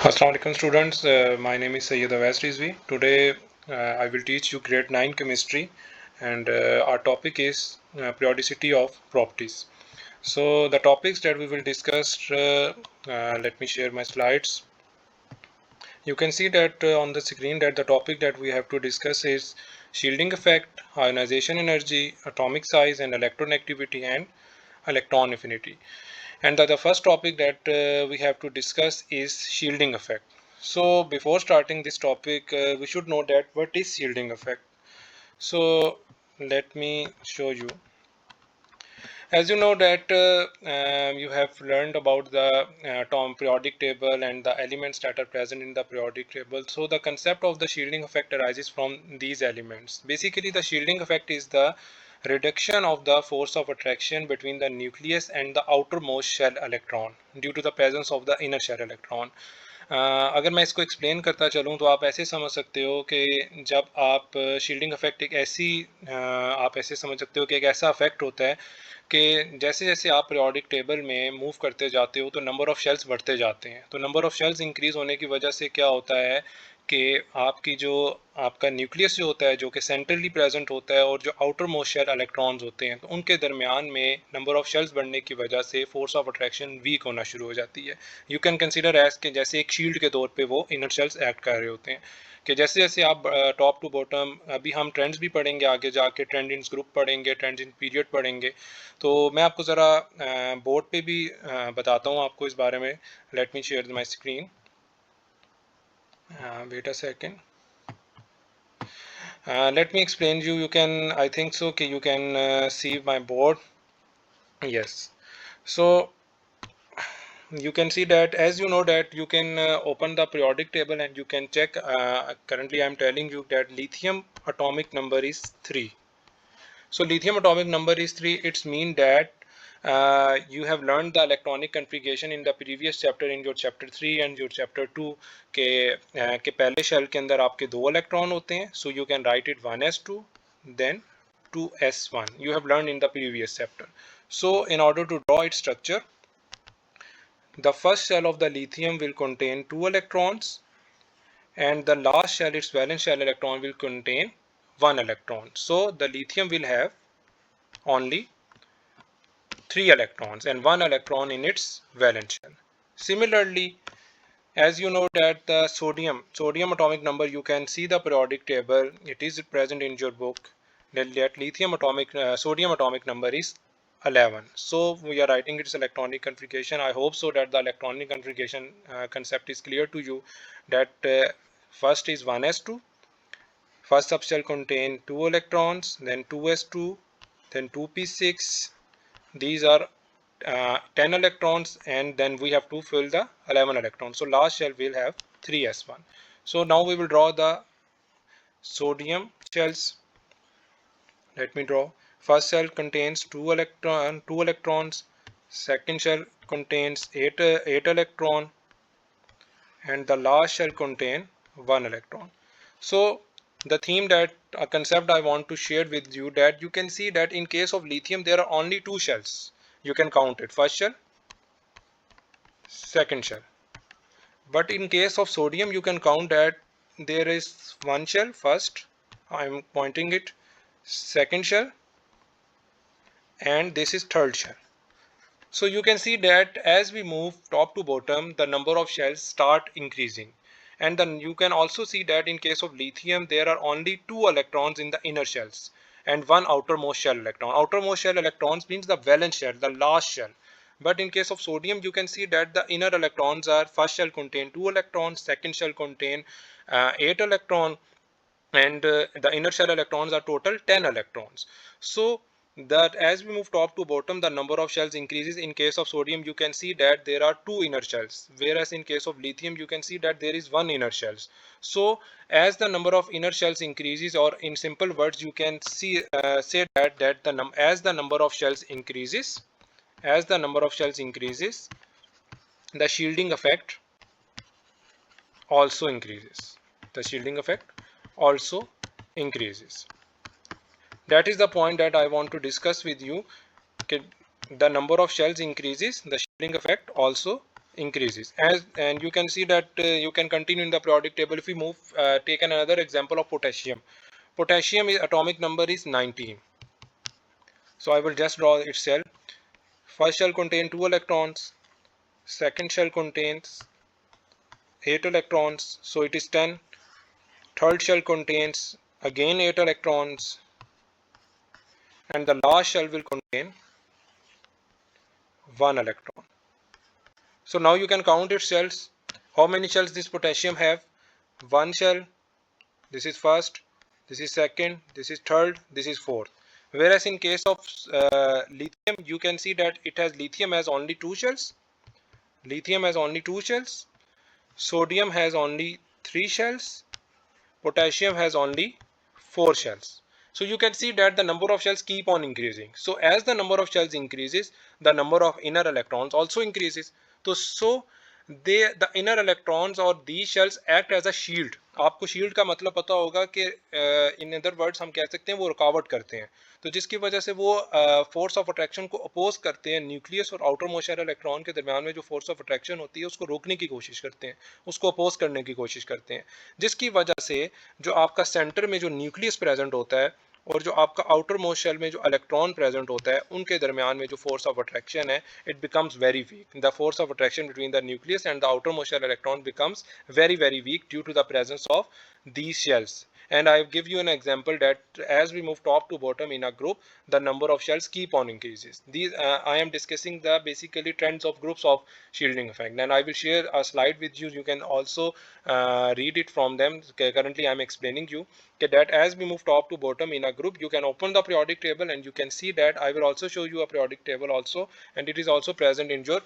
Assalamu alaikum students, my name is Syed Awais Rizvi. Today I will teach you grade 9 chemistry and our topic is periodicity of properties. So the topics that we will discuss, let me share my slides. You can see that on the screen that the topic that we have to discuss is shielding effect, ionization energy, atomic size and electronegativity and electron affinity. And the first topic that we have to discuss is shielding effect. So before starting this topic, we should know that what is shielding effect. So let me show you. As you know that you have learned about the periodic table and the elements that are present in the periodic table. So the concept of the shielding effect arises from these elements. Basically, the shielding effect is the reduction of the force of attraction between the nucleus and the outermost shell electron due to the presence of the inner shell electron. अगर मैं इसको explain करता चलूँ तो आप ऐसे समझ सकते हो कि जब आप शील्डिंग इफेक्ट एक ऐसी आप ऐसे समझ सकते हो कि एक ऐसा इफेक्ट होता है कि जैसे जैसे आप पीरियोडिक टेबल में मूव करते जाते हो तो नंबर ऑफ़ शेल्स बढ़ते जाते हैं। तो नंबर ऑफ़ शेल्स इंक्रीज़ होने की वजह से क्या होता है कि आपकी जो आपका न्यूक्लियस जो होता है जो कि सेंट्रली प्रेजेंट होता है और जो आउटर मोस्ट शेल इलेक्ट्रॉन्स होते हैं तो उनके दरमियान में नंबर ऑफ़ शेल्स बढ़ने की वजह से फोर्स ऑफ अट्रैक्शन वीक होना शुरू हो जाती है। यू कैन कंसिडर एज के जैसे एक शील्ड के तौर पे वो इनर शेल्स एक्ट कर रहे होते हैं कि जैसे जैसे आप टॉप टू बॉटम अभी हम ट्रेंड्स भी पढ़ेंगे आगे जाके ट्रेंड इन ग्रुप पढ़ेंगे ट्रेंड इन पीरियड पढ़ेंगे। तो मैं आपको ज़रा बोर्ड पे भी बताता हूँ आपको इस बारे में। Let me share my screen, wait a second, let me explain you can, I think so कि you can see my board. Yes, so you can see that as you know that you can open the periodic table and you can check. Currently I'm telling you that lithium atomic number is 3. So lithium atomic number is 3. It's mean that you have learned the electronic configuration in the previous chapter in your chapter 3 and your chapter 2 के पहले shell के अंदर आपके 2 electron होते हैं. So you can write it 1s2 then 2s1. You have learned in the previous chapter. So in order to draw its structure, the first shell of the lithium will contain 2 electrons and the last shell, its valence shell electron, will contain 1 electron. So the lithium will have only 3 electrons and 1 electron in its valence shell. Similarly, as you know that the sodium atomic number, you can see the periodic table, it is present in your book, that lithium atomic sodium atomic number is 11. So we are writing its electronic configuration. I hope so that the electronic configuration concept is clear to you, that first is 1s2, first subshell contain 2 electrons, then 2s2, then 2p6. These are 10 electrons and then we have to fill the 11 electrons. So last shell will have 3s1. So now we will draw the sodium shells. Let me draw. First shell contains 2 electrons. Second shell contains 8 electron and the last shell contain 1 electron. So the theme that a concept I want to share with you, that you can see that in case of lithium there are only 2 shells. You can count it, first shell, second shell. But in case of sodium you can count that there is 1 shell, first, I am pointing it, second shell, and this is third shell. So you can see that as we move top to bottom, the number of shells start increasing. And then you can also see that in case of lithium, there are only 2 electrons in the inner shells and 1 outermost shell electron. Outermost shell electrons means the valence shell, the last shell. But in case of sodium, you can see that the inner electrons are, first shell contain 2 electrons, second shell contain 8 electron, and the inner shell electrons are total 10 electrons. So that as we move top to bottom, the number of shells increases. In case of sodium, you can see that there are 2 inner shells, whereas in case of lithium you can see that there is 1 inner shells. So as the number of inner shells increases, or in simple words you can see say that as the number of shells increases, the shielding effect also increases. The shielding effect also increases. That is the point that I want to discuss with you. The number of shells increases, the shielding effect also increases. And you can see that you can continue in the periodic table. If we move, take another example of potassium. Potassium is atomic number is 19. So I will just draw its shell. First shell contains 2 electrons. Second shell contains 8 electrons. So it is 10. Third shell contains again 8 electrons. And the last shell will contain 1 electron. So now you can count its shells. How many shells this potassium have? One shell. This is first. This is second. This is third. This is fourth. Whereas in case of lithium, you can see that it has lithium has only 2 shells. Lithium has only 2 shells. Sodium has only 3 shells. Potassium has only 4 shells. So you can see that the number of shells keep on increasing. So as the number of shells increases, the number of inner electrons also increases. So the inner electrons or these shells act as a shield. आपको shield का मतलब पता होगा कि in other words हम कह सकते हैं वो रुकावट करते हैं. तो जिसकी वजह से वो फोर्स ऑफ अट्रैक्शन को अपोज करते हैं. न्यूक्लियस और आउटर मोस्ट इलेक्ट्रॉन के दरमियान में जो फोर्स ऑफ अट्रैक्शन होती है उसको रोकने की कोशिश करते हैं, उसको अपोज करने की कोशिश करते हैं, जिसकी वजह से जो आपका सेंटर में जो न्यूक्लियस प्रेजेंट होता है और जो आपका आउटर मोस्ट शेल में जो इलेक्ट्रॉन प्रेजेंट होता है उनके दरमियान में जो फोर्स ऑफ अट्रैक्शन है it becomes very weak. The force of attraction between the nucleus and the outer most shell electron becomes very weak due to the presence of these shells. And I give you an example that as we move top to bottom in a group, the number of shells keep on increases. These I am discussing the basically trends of groups of shielding effect, and I will share a slide with you. You can also read it from them. Currently I am explaining you that as we move top to bottom in a group, you can open the periodic table and you can see that I will also show you a periodic table also, and it is also present in your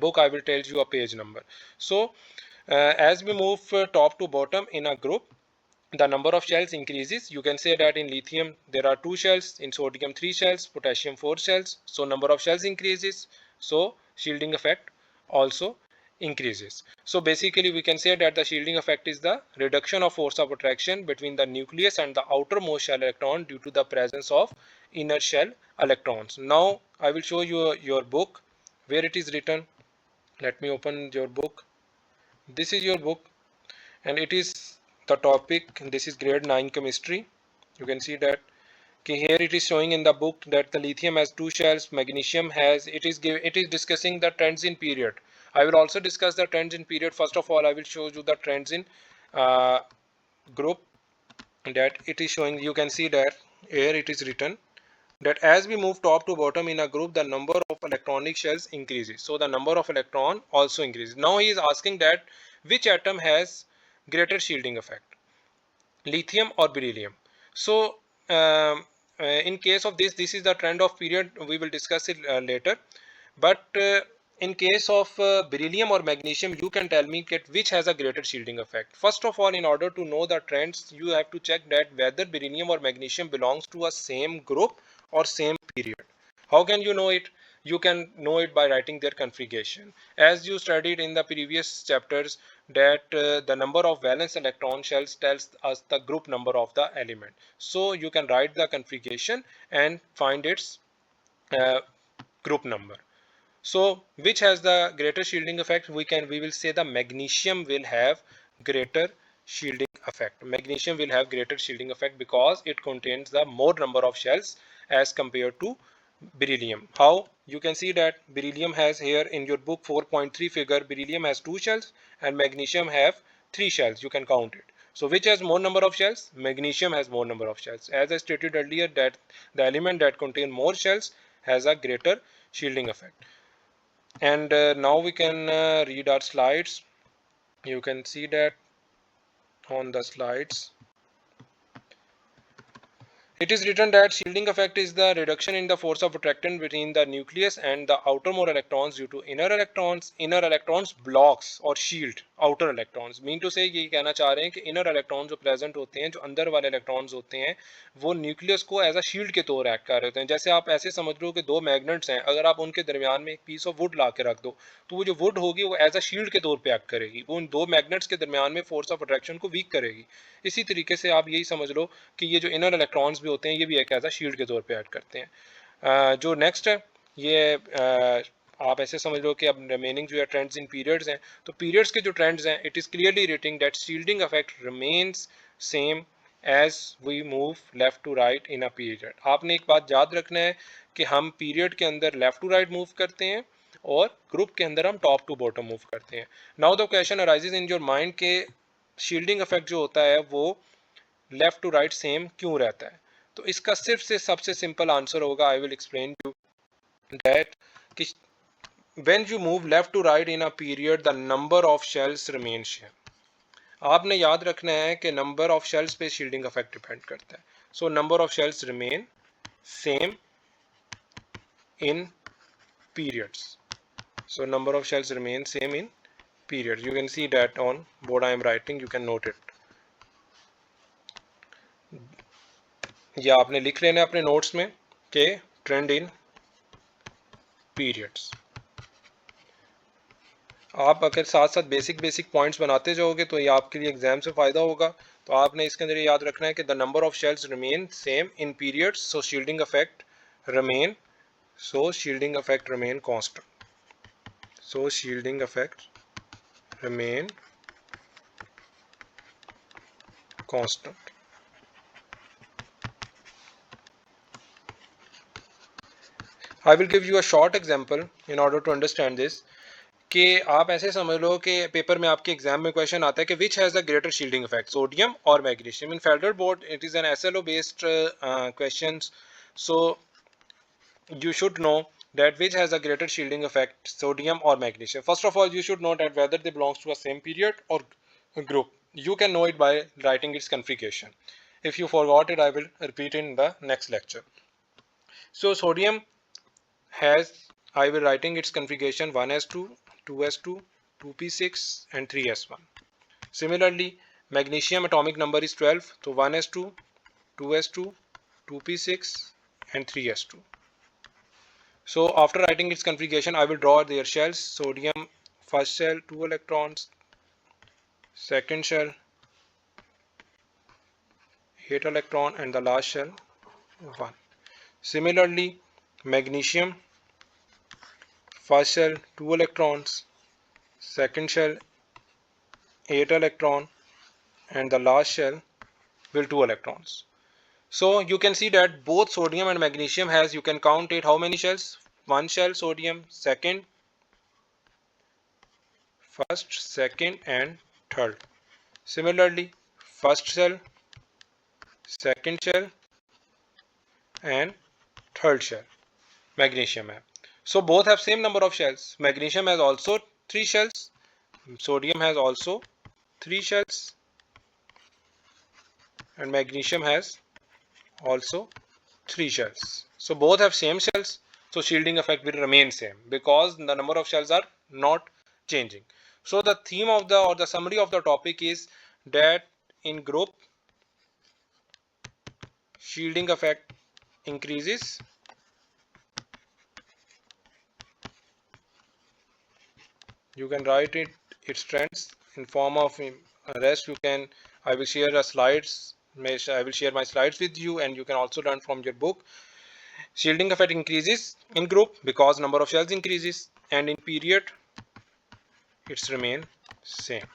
book. I will tell you a page number. So as we move top to bottom in a group, the number of shells increases. You can say that in lithium there are 2 shells, in sodium 3 shells, potassium 4 shells. So number of shells increases, so shielding effect also increases. So basically we can say that the shielding effect is the reduction of force of attraction between the nucleus and the outermost shell electron due to the presence of inner shell electrons. Now I will show you your book where it is written. Let me open your book. This is your book and it is the topic. This is grade 9 chemistry. You can see that here it is showing in the book that the lithium has 2 shells, magnesium has, it is discussing the trends in period. I will also discuss the trends in period. First of all I will show you the trends in uh, group that it is showing. You can see that here it is written that as we move top to bottom in a group, the number of electronic shells increases. So the number of electron also increases. Now he is asking that which atom has greater shielding effect, lithium or beryllium. So in case of this is the trend of period. We will discuss it later. But in case of beryllium or magnesium, you can tell me that which has a greater shielding effect. First of all, in order to know the trends, you have to check that whether beryllium or magnesium belongs to a same group or same period. How can you know it? You can know it by writing their configuration. As you studied in the previous chapters that the number of valence electron shells tells us the group number of the element. So you can write the configuration and find its group number. So which has the greater shielding effect? We will say the magnesium will have greater shielding effect. Magnesium will have greater shielding effect because it contains the more number of shells as compared to beryllium. How? You can see that beryllium has here in your book 4.3 figure, beryllium has 2 shells and magnesium have 3 shells. You can count it. So which has more number of shells? Magnesium has more number of shells. As I stated earlier that the element that contain more shells has a greater shielding effect. And now we can read our slides. You can see that on the slides it is written that shielding effect is the reduction in the force of attraction between the nucleus and the outermost electrons due to inner electrons. Inner electrons blocks or shield outer electrons. Mean to say ये कहना चाह रहे हैं कि inner electrons जो present होते हैं, जो अंदर वाले electrons होते हैं, वो nucleus को as a shield के तौर act कर रहे होते हैं. जैसे आप ऐसे समझ लो कि दो magnets हैं, अगर आप उनके दरमियान में एक piece of wood ला के रख दो, तो वो जो wood होगी वो as a shield के तौर पे act करेगी. वो उन दो magnets के दरमियान में force of attraction को weak करेगी. इसी तरीके से आप यही समझ लो कि ये जो इनर इलेक्ट्रॉन्स भी होते हैं ये भी एक ऐसा शील्ड के तौर पे ऐड करते हैं. जो नेक्स्ट है ये आप ऐसे समझ लो कि अब रिमेनिंग जो है ट्रेंड्स इन पीरियड्स हैं, तो पीरियड्स के जो ट्रेंड्स हैं, it is clearly stating that shielding effect remains same as we move left to right in a period. आपने एक बात याद रखना है कि हम पीरियड के अंदर लेफ्ट टू राइट मूव करते हैं और ग्रुप के अंदर हम टॉप टू बॉटम मूव करते हैं। Now the question arises in your mind के शील्डिंग इफेक्ट जो होता है वो लेफ्ट टू राइट सेम क्यों रहता है। तो इसका सिर्फ से सबसे सिंपल आंसर होगा, I will explain you that कि when you move left to right in a period the number of shells remain same। आपने याद रखना है कि नंबर ऑफ शेल्स पे शील्डिंग इफेक्ट डिपेंड करता है। So number of shells remain same in periods। So number of shells remain same in periods। You can see that on board I am writing, you can note it। या आपने लिख लेना अपने notes में कि trend इन periods. आप अगर साथ साथ बेसिक पॉइंट्स बनाते जाओगे तो ये आपके लिए एग्जाम से फ़ायदा होगा। तो आपने इसके अंदर याद रखना है कि the number of shells remain same in periods, so shielding effect remain, so shielding effect remain constant, so shielding effect remain constant. I will give you a short example in order to understand this. कि आप ऐसे समझ लो कि paper में आपके exam में question आता है कि which has the greater shielding effect, sodium और magnesium. In federal board it is an SLO based question, so you should know that which has a greater shielding effect, sodium or magnesium. First of all, you should know that whether they belongs to a same period or group. You can know it by writing its configuration. If you forgot it, I will repeat in the next lecture. So sodium has, I will writing its configuration 1s2, 2s2, 2p6 and 3s1. Similarly, magnesium atomic number is 12, so 1s2, 2s2, 2p6 and 3s2. So after writing its configuration, I will draw their shells. Sodium first shell 2 electrons, second shell 8 electron and the last shell 1. Similarly, magnesium first shell 2 electrons, second shell 8 electron and the last shell will 2 electrons. So you can see that both sodium and magnesium has, you can count it, how many shells? One shell sodium, second, first, second and third. Similarly, first shell, second shell and third shell magnesium have. So both have same number of shells. Magnesium has also 3 shells, sodium has also 3 shells and magnesium has also 3 shells. So both have same shells, so shielding effect will remain same because the number of shells are not changing. So the theme of the, or the summary of the topic is that in group shielding effect increases, you can write it its trends in form of rest. You can, I will share the slides, I will share my slides with you and you can also learn from your book. Shielding effect increases in group because number of shells increases, and in period it's remain same.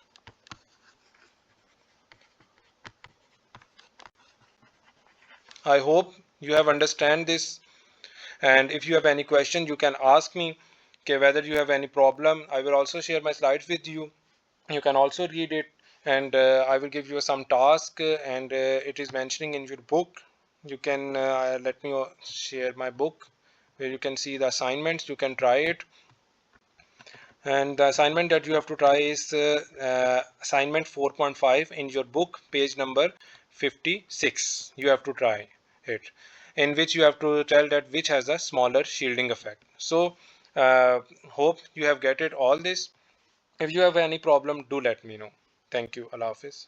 I hope you have understand this, and if you have any question you can ask me. Okay, whether you have any problem, I will also share my slides with you. You can also read it, and I will give you some task, and it is mentioning in your book. You can let me share my book where you can see the assignments. You can try it, and the assignment that you have to try is assignment 4.5 in your book, page number 56. You have to try it, in which you have to tell that which has a smaller shielding effect. So hope you have get it all this. If you have any problem, do let me know. Thank you. Allah Hafiz.